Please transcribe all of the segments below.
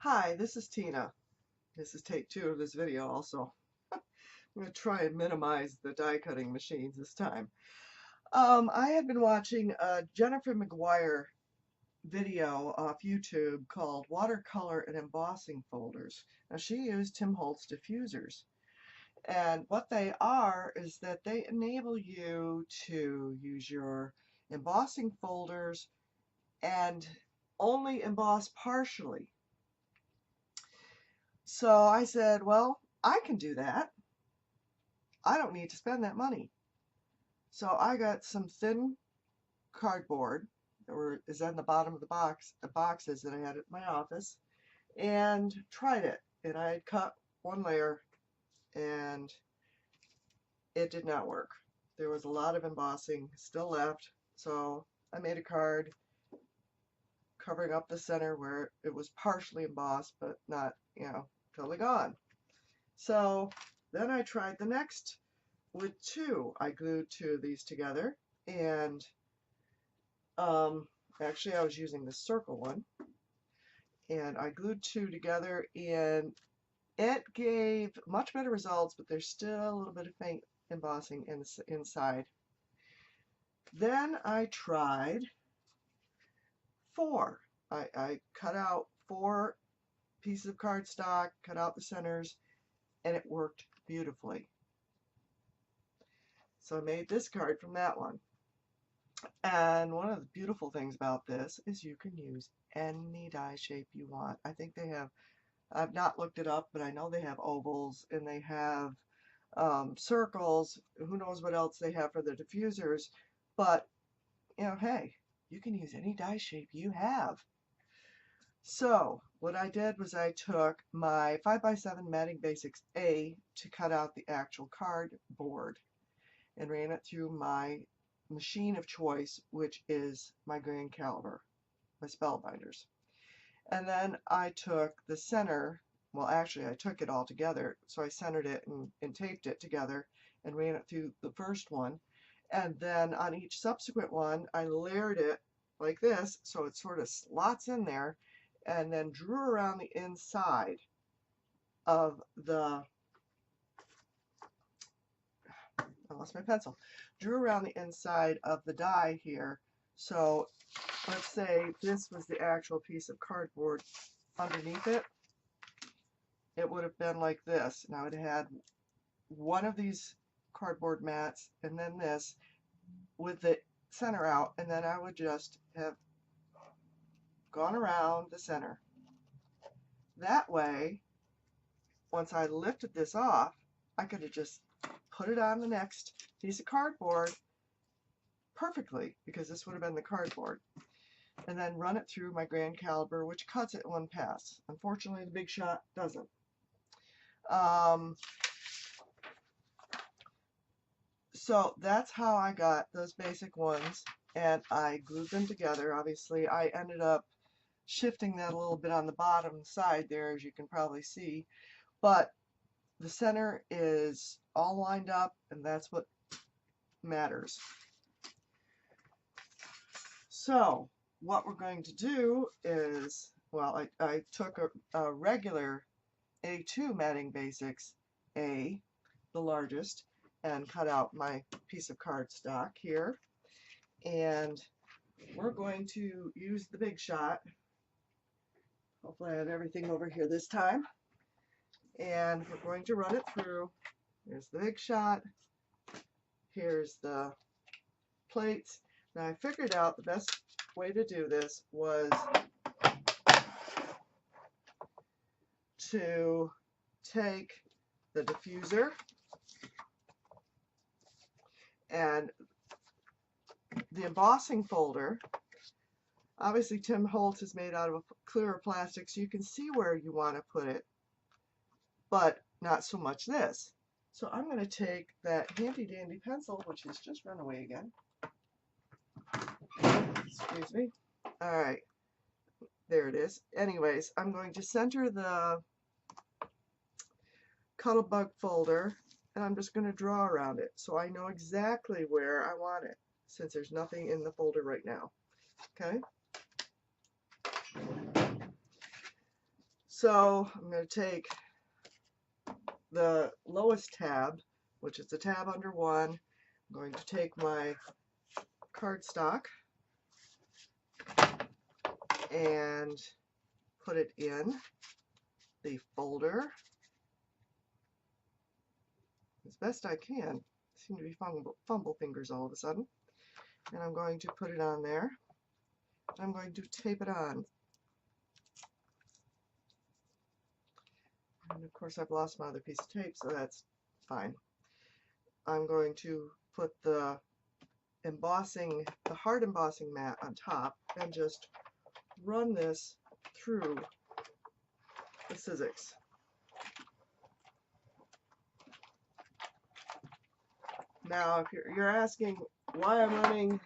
Hi, this is Tina. This is take two of this video also. I'm going to try and minimize the die cutting machines this time. I had been watching a Jennifer McGuire video off YouTube called Watercolor and Embossing Folders. Now she used Tim Holtz diffusers. And what they are is that they enable you to use your embossing folders and only emboss partially. So I said, well, I can do that. I don't need to spend that money. So I got some thin cardboard that is on the bottom of the boxes that I had at my office, and tried it. And I had cut one layer and it did not work. There was a lot of embossing still left, so I made a card covering up the center where it was partially embossed but not, totally gone. So then I tried the next with two. I glued two of these together, and actually I was using the circle one, and I glued two together, and it gave much better results, but there's still a little bit of faint embossing inside. Then I tried four. I cut out four pieces of cardstock, cut out the centers, and it worked beautifully. So I made this card from that one. And one of the beautiful things about this is you can use any die shape you want. I think they have, I've not looked it up, but I know they have ovals and they have circles. Who knows what else they have for the diffusers. But, hey, you can use any die shape you have. So what I did was I took my 5x7 Matting Basics A to cut out the actual cardboard and ran it through my machine of choice, which is my Grand Caliber, my Spellbinders. And then I took the center, well actually I took it all together, so I centered it and taped it together and ran it through the first one. And then on each subsequent one I layered it like this so it sort of slots in there, and then drew around the inside of the, I lost my pencil, drew around the inside of the die here. So let's say this was the actual piece of cardboard underneath it. It would have been like this. Now it had one of these cardboard mats and then this with the center out, and then I would just have gone around the center. That way, once I lifted this off, I could have just put it on the next piece of cardboard perfectly, because this would have been the cardboard, and then run it through my Grand Caliber, which cuts it in one pass. Unfortunately, the Big Shot doesn't. So that's how I got those basic ones, and I glued them together. Obviously, I ended up shifting that a little bit on the bottom side there, as you can probably see, but the center is all lined up, and that's what matters. So what we're going to do is, well, I took a regular A2 Matting Basics A, the largest, and cut out my piece of cardstock here, and we're going to use the Big Shot. Hopefully I have everything over here this time. And we're going to run it through. Here's the Big Shot. Here's the plates. Now I figured out the best way to do this was to take the diffuser and the embossing folder. Obviously Tim Holtz is made out of a clearer plastic, so you can see where you want to put it, but not so much this. So I'm going to take that handy dandy pencil, which has just run away again. Excuse me. Alright, there it is. Anyways, I'm going to center the Cuttlebug folder, and I'm just going to draw around it so I know exactly where I want it, since there's nothing in the folder right now. Okay? So I'm going to take the lowest tab, which is the tab under 1. I'm going to take my cardstock and put it in the folder as best I can. Seem to be fumble fingers all of a sudden. And I'm going to put it on there. I'm going to tape it on. And of course I've lost my other piece of tape, so that's fine. I'm going to put the hard embossing mat on top and just run this through the Sizzix. Now, if you're asking why I'm running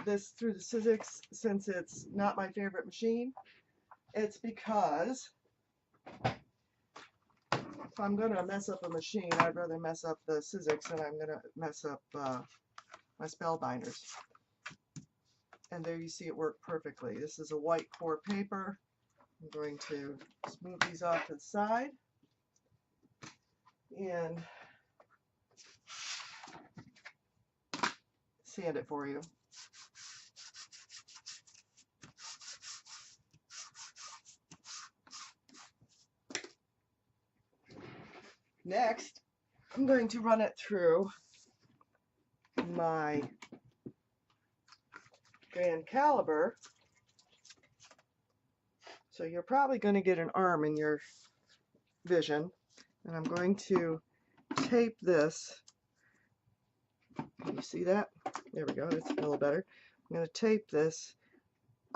this through the Sizzix since it's not my favorite machine, it's because if I'm going to mess up a machine, I'd rather mess up the Sizzix than I'm going to mess up my spellbinders. And there you see it work perfectly. This is a white core paper. I'm going to smooth these off to the side and sand it for you. Next, I'm going to run it through my grand caliber. So you're probably going to get an arm in your vision. And I'm going to tape this. Can you see that? There we go. That's a little better. I'm going to tape this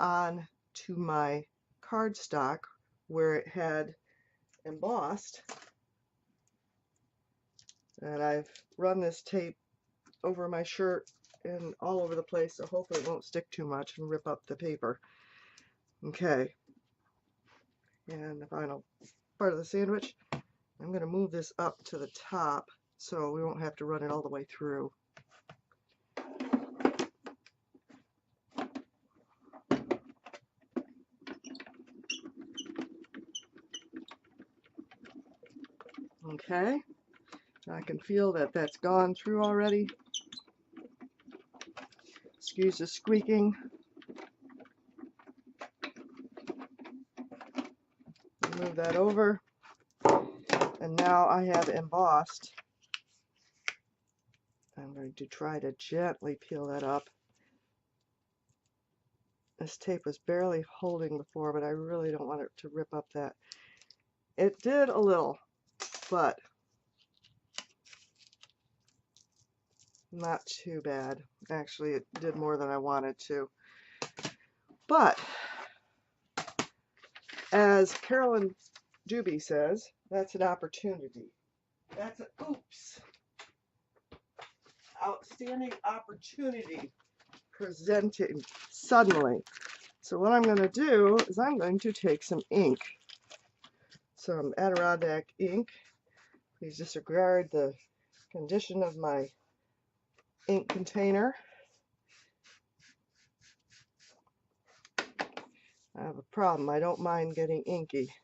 on to my cardstock where it had embossed. And I've run this tape over my shirt and all over the place, so hopefully it won't stick too much and rip up the paper. Okay. And the final part of the sandwich, I'm going to move this up to the top so we won't have to run it all the way through. Okay, I can feel that that's gone through already. Excuse the squeaking. Move that over. And now I have embossed. I'm going to try to gently peel that up. This tape was barely holding before, but I really don't want it to rip up that. It did a little, but not too bad. Actually, it did more than I wanted to. But, as Carolyn Dubie says, that's an opportunity. That's an outstanding opportunity presenting suddenly. So what I'm going to do is I'm going to take some ink. Some Adirondack ink. Please disregard the condition of my ink container. I have a problem. I don't mind getting inky.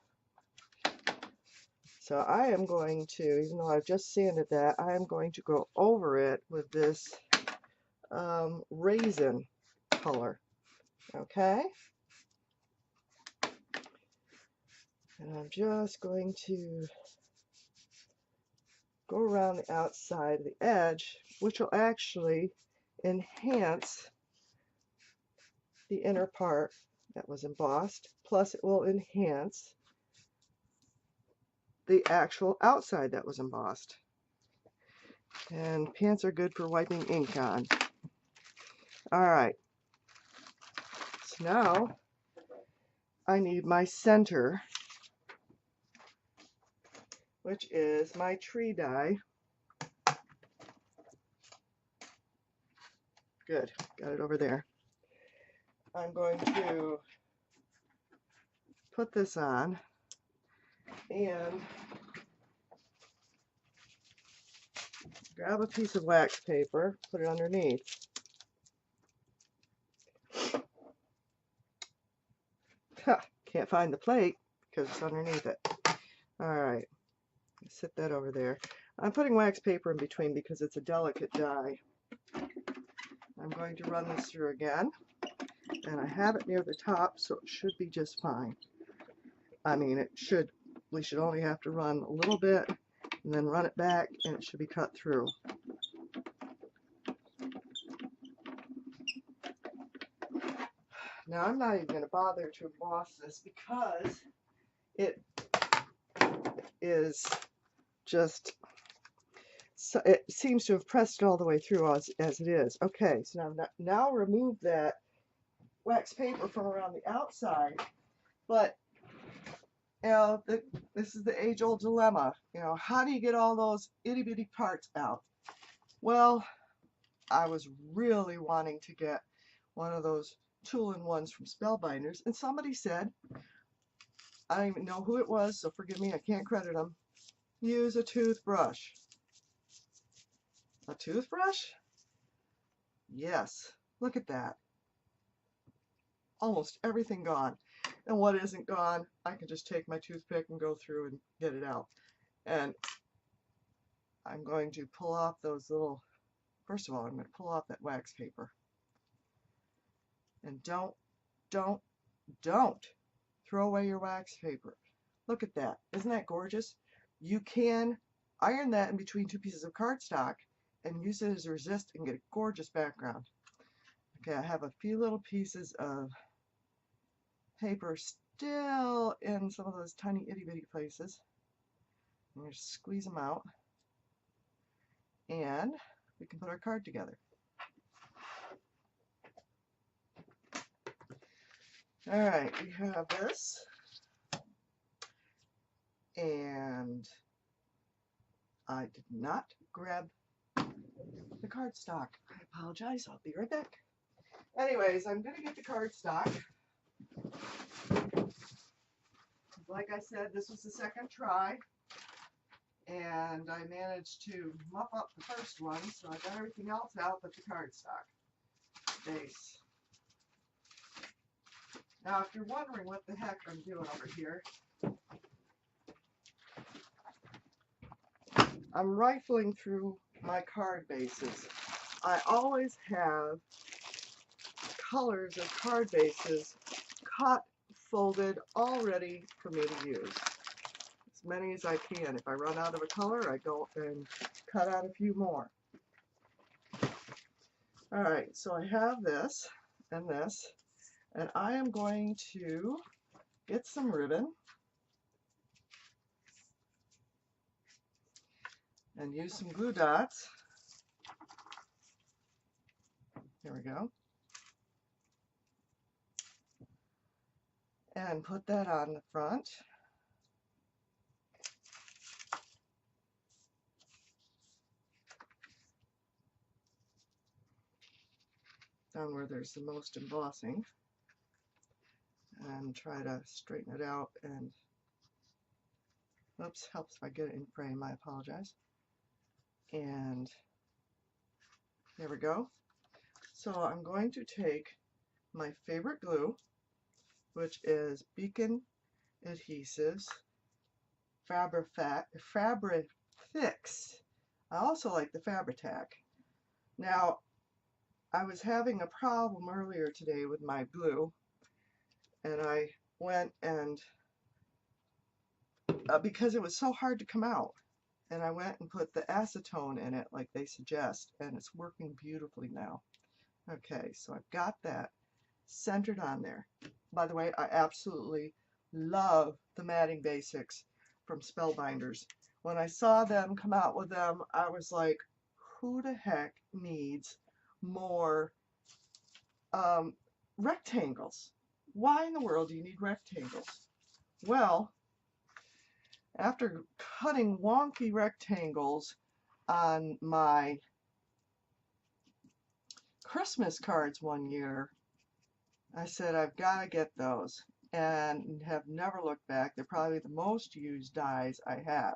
So I am going to, even though I've just sanded that, I am going to go over it with this raisin color. Okay? And I'm just going to go around the outside of the edge, which will actually enhance the inner part that was embossed, plus it will enhance the actual outside that was embossed. And pants are good for wiping ink on. Alright, so now I need my center, which is my tree die. Good, got it over there. I'm going to put this on and grab a piece of wax paper, put it underneath. Can't find the plate. because it's underneath it. Alright, set that over there. I'm putting wax paper in between because it's a delicate die. I'm going to run this through again, and I have it near the top, so it should be just fine. I mean, we should only have to run a little bit and then run it back, and it should be cut through. Now, I'm not even going to bother to emboss this because it is just, so it seems to have pressed it all the way through as it is. Okay, so now remove that wax paper from around the outside, but you know, this is the age-old dilemma. You know, how do you get all those itty-bitty parts out? Well, I was really wanting to get one of those tool-in-ones from Spellbinders, and somebody said, I don't even know who it was, so forgive me, I can't credit them, use a toothbrush. A toothbrush? Yes, look at that. Almost everything gone. And what isn't gone, I can just take my toothpick and go through and get it out. And I'm going to pull off those little, first of all, I'm going to pull off that wax paper. And don't throw away your wax paper. Look at that. Isn't that gorgeous? You can iron that in between two pieces of cardstock and use it as a resist and get a gorgeous background. Okay, I have a few little pieces of paper still in some of those tiny itty bitty places. I'm going to squeeze them out, and we can put our card together. Alright, we have this, and I did not grab the cardstock. I apologize, I'll be right back. Anyways, I'm going to get the cardstock. Like I said, this was the second try, and I managed to muff up the first one, so I got everything else out but the cardstock base. Now, if you're wondering what the heck I'm doing over here, I'm rifling through my card bases. I always have colors of card bases cut, folded, all ready for me to use. As many as I can. If I run out of a color, I go and cut out a few more. Alright, so I have this and this, and I am going to get some ribbon and use some glue dots. There we go. And put that on the front. Down where there's the most embossing. And try to straighten it out, and oops, helps if I get it in frame, I apologize. And there we go. So I'm going to take my favorite glue, which is Beacon Adhesives Fabri-Fix. I also like the Fabri-Tac. Now, I was having a problem earlier today with my glue, and I went and, because it was so hard to come out, and I went and put the acetone in it like they suggest, and it's working beautifully now. Okay, so I've got that centered on there. By the way, I absolutely love the matting basics from Spellbinders. When I saw them come out with them, I was like, who the heck needs more rectangles? Why in the world do you need rectangles? Well, after cutting wonky rectangles on my Christmas cards one year, I said I've got to get those, and have never looked back. They're probably the most used dies I have.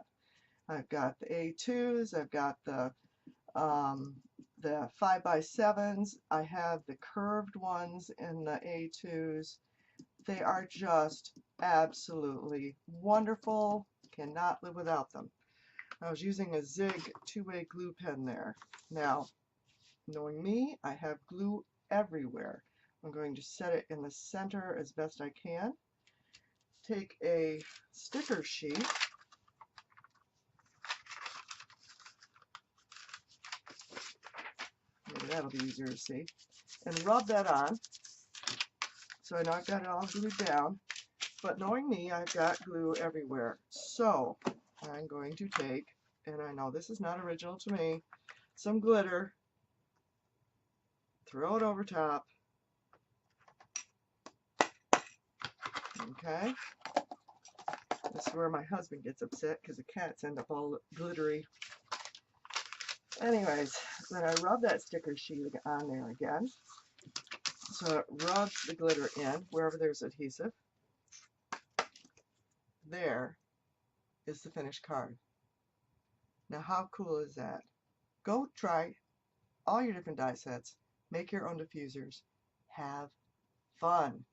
I've got the A2s, I've got the 5x7s, I have the curved ones in the A2s. They are just absolutely wonderful. Cannot live without them. I was using a Zig two-way glue pen there. Now, knowing me, I have glue everywhere. I'm going to set it in the center as best I can. Take a sticker sheet, maybe that'll be easier to see, and rub that on. So I know I've got it all glued down, but knowing me, I've got glue everywhere. So I'm going to take, and I know this is not original to me, some glitter, throw it over top, okay? This is where my husband gets upset because the cats end up all glittery. Anyways, then I rub that sticker sheet on there again. So it rubs the glitter in wherever there's adhesive. There is the finished card. Now how cool is that? Go try all your different die sets, make your own diffusers, have fun.